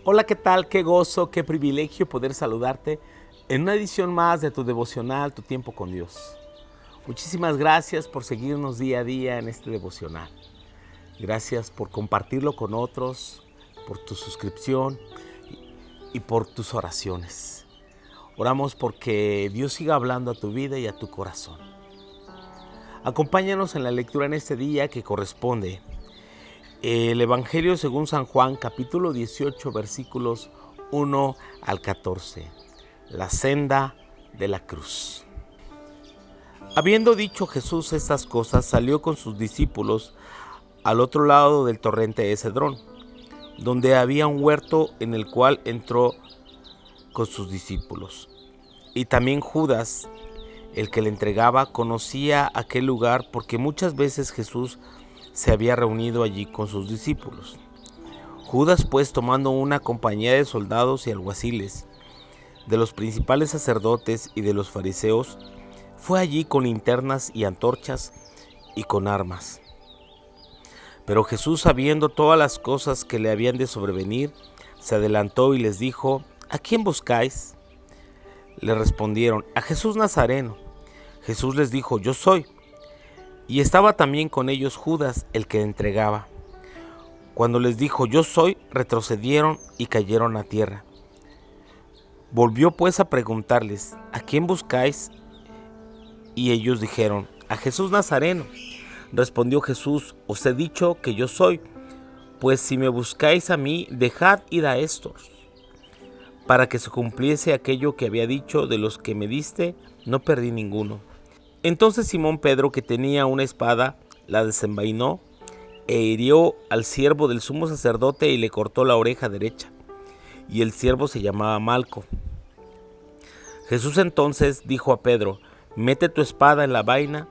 Hola, ¿qué tal? Qué gozo, qué privilegio poder saludarte en una edición más de tu devocional, Tu Tiempo con Dios. Muchísimas gracias por seguirnos día a día en este devocional. Gracias por compartirlo con otros, por tu suscripción y por tus oraciones. Oramos porque Dios siga hablando a tu vida y a tu corazón. Acompáñanos en la lectura en este día que corresponde el Evangelio según San Juan, capítulo 18, versículos 1 al 14. La senda de la cruz. Habiendo dicho Jesús estas cosas, salió con sus discípulos al otro lado del torrente de Cedrón, donde había un huerto en el cual entró con sus discípulos. Y también Judas, el que le entregaba, conocía aquel lugar porque muchas veces Jesús se había reunido allí con sus discípulos. Judas, pues, tomando una compañía de soldados y alguaciles, de los principales sacerdotes y de los fariseos, fue allí con linternas y antorchas y con armas. Pero Jesús, sabiendo todas las cosas que le habían de sobrevenir, se adelantó y les dijo: ¿A quién buscáis? Le respondieron: a Jesús Nazareno. Jesús les dijo: Yo soy. Y estaba también con ellos Judas, el que entregaba. Cuando les dijo: Yo soy, retrocedieron y cayeron a tierra. Volvió pues a preguntarles: ¿A quién buscáis? Y ellos dijeron: a Jesús Nazareno. Respondió Jesús: Os he dicho que yo soy. Pues si me buscáis a mí, dejad ir a estos. Para que se cumpliese aquello que había dicho: de los que me diste, no perdí ninguno. Entonces Simón Pedro, que tenía una espada, la desenvainó e hirió al siervo del sumo sacerdote y le cortó la oreja derecha. Y el siervo se llamaba Malco. Jesús entonces dijo a Pedro: Mete tu espada en la vaina.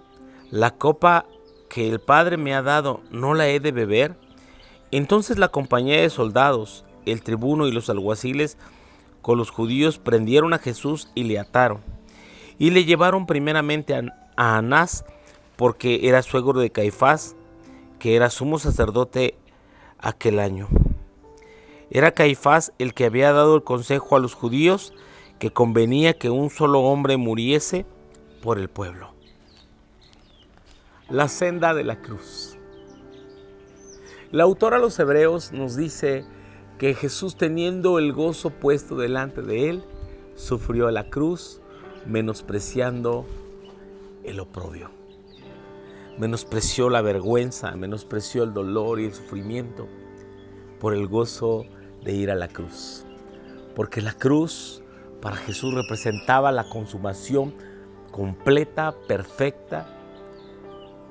La copa que el Padre me ha dado, ¿no la he de beber? Entonces la compañía de soldados, el tribuno y los alguaciles con los judíos prendieron a Jesús y le ataron. Y le llevaron primeramente a Anás, porque era suegro de Caifás, que era sumo sacerdote aquel año. Era Caifás el que había dado el consejo a los judíos que convenía que un solo hombre muriese por el pueblo. La senda de la cruz. El autor a los Hebreos nos dice que Jesús, teniendo el gozo puesto delante de él, sufrió la cruz, menospreciando el oprobio. Menospreció la vergüenza, menospreció el dolor y el sufrimiento por el gozo de ir a la cruz. Porque la cruz para Jesús representaba la consumación completa, perfecta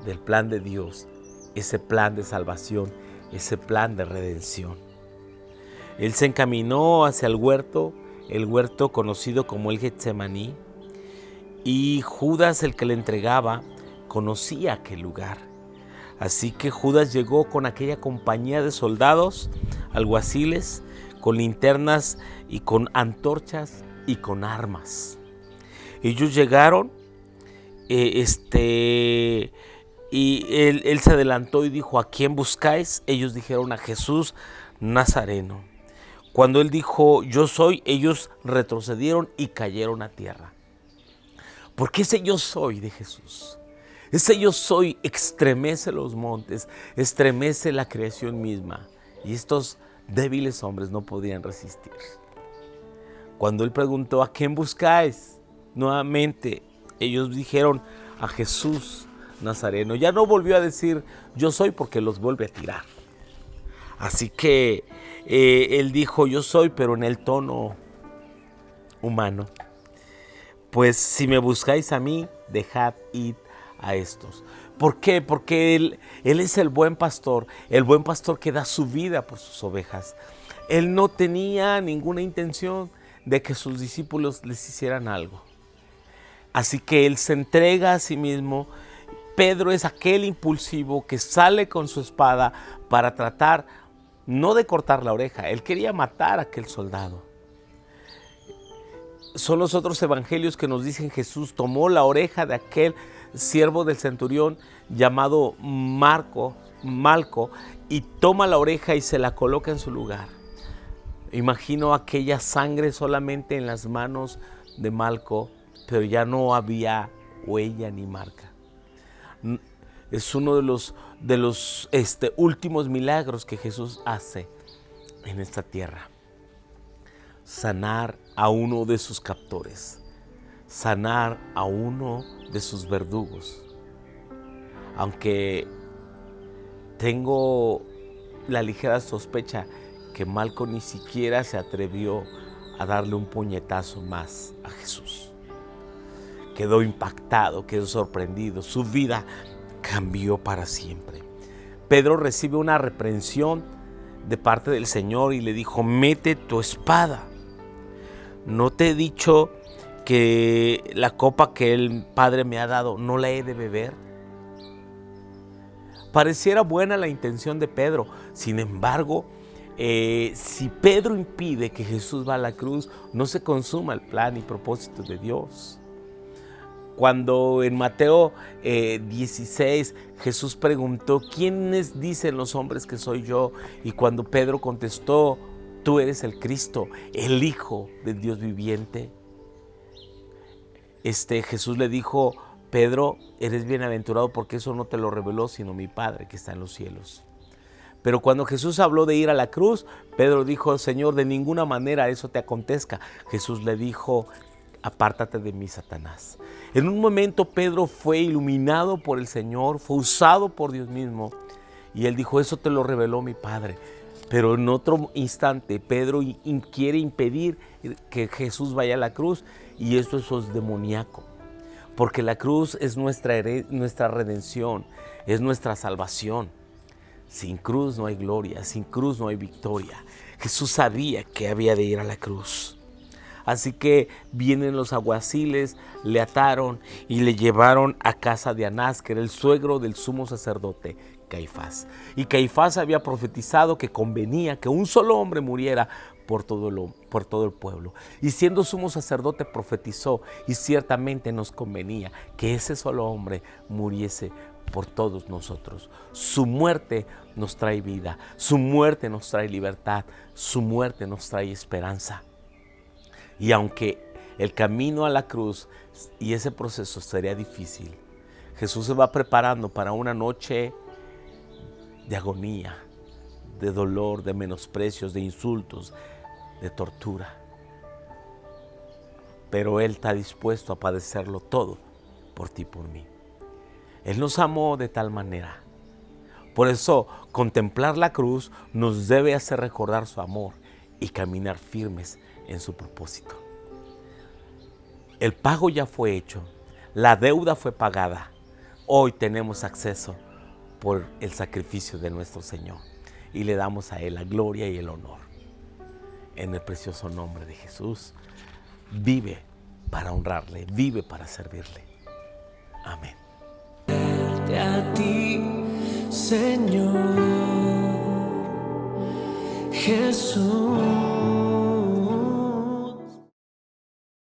del plan de Dios, ese plan de salvación, ese plan de redención. Él se encaminó hacia el huerto conocido como el Getsemaní, y Judas, el que le entregaba, conocía aquel lugar. Así que Judas llegó con aquella compañía de soldados, alguaciles, con linternas y con antorchas y con armas. Ellos llegaron y él se adelantó y dijo: ¿a quién buscáis? Ellos dijeron: a Jesús Nazareno. Cuando él dijo: yo soy, ellos retrocedieron y cayeron a tierra. Porque ese yo soy de Jesús, ese yo soy estremece los montes, estremece la creación misma. Y estos débiles hombres no podían resistir. Cuando él preguntó: ¿a quién buscáis? Nuevamente ellos dijeron: a Jesús Nazareno. Ya no volvió a decir yo soy, porque los vuelve a tirar. Así que él dijo yo soy, pero en el tono humano. Pues si me buscáis a mí, dejad ir a estos. ¿Por qué? Porque él es el buen pastor que da su vida por sus ovejas. Él no tenía ninguna intención de que sus discípulos les hicieran algo. Así que él se entrega a sí mismo. Pedro es aquel impulsivo que sale con su espada para tratar no de cortar la oreja. Él quería matar a aquel soldado. Son los otros evangelios que nos dicen: Jesús tomó la oreja de aquel siervo del centurión llamado Malco, y toma la oreja y se la coloca en su lugar. Imagino aquella sangre solamente en las manos de Malco, pero ya no había huella ni marca. Es uno de los últimos milagros que Jesús hace en esta tierra. Sanar a uno de sus captores, sanar a uno de sus verdugos. Aunque tengo la ligera sospecha que Malco ni siquiera se atrevió a darle un puñetazo más a Jesús. Quedó impactado, quedó sorprendido, su vida cambió para siempre. Pedro recibe una reprensión de parte del Señor y le dijo: mete tu espada. ¿No te he dicho que la copa que el Padre me ha dado no la he de beber? Pareciera buena la intención de Pedro. Sin embargo, si Pedro impide que Jesús va a la cruz, no se consuma el plan y propósito de Dios. Cuando en Mateo 16 Jesús preguntó: ¿quiénes dicen los hombres que soy yo? Y cuando Pedro contestó: tú eres el Cristo, el Hijo del Dios viviente. Jesús le dijo: Pedro, eres bienaventurado porque eso no te lo reveló sino mi Padre que está en los cielos. Pero cuando Jesús habló de ir a la cruz, Pedro dijo: Señor, de ninguna manera eso te acontezca. Jesús le dijo: apártate de mí, Satanás. En un momento Pedro fue iluminado por el Señor, fue usado por Dios mismo. Y él dijo: eso te lo reveló mi Padre. Pero en otro instante Pedro quiere impedir que Jesús vaya a la cruz, y eso es demoníaco. Porque la cruz es nuestra redención, es nuestra salvación. Sin cruz no hay gloria, sin cruz no hay victoria. Jesús sabía que había de ir a la cruz. Así que vienen los alguaciles, le ataron y le llevaron a casa de Anás, que era el suegro del sumo sacerdote Caifás. Y Caifás había profetizado que convenía que un solo hombre muriera por todo el pueblo. Y siendo sumo sacerdote profetizó, y ciertamente nos convenía que ese solo hombre muriese por todos nosotros. Su muerte nos trae vida, su muerte nos trae libertad, su muerte nos trae esperanza. Y aunque el camino a la cruz y ese proceso sería difícil, Jesús se va preparando para una noche de agonía, de dolor, de menosprecios, de insultos, de tortura. Pero Él está dispuesto a padecerlo todo por ti y por mí. Él nos amó de tal manera. Por eso, contemplar la cruz nos debe hacer recordar su amor y caminar firmes en su propósito. El pago ya fue hecho, la deuda fue pagada. Hoy tenemos acceso por el sacrificio de nuestro Señor y le damos a Él la gloria y el honor. En el precioso nombre de Jesús, vive para honrarle, vive para servirle. Amén. A ti, Señor Jesús.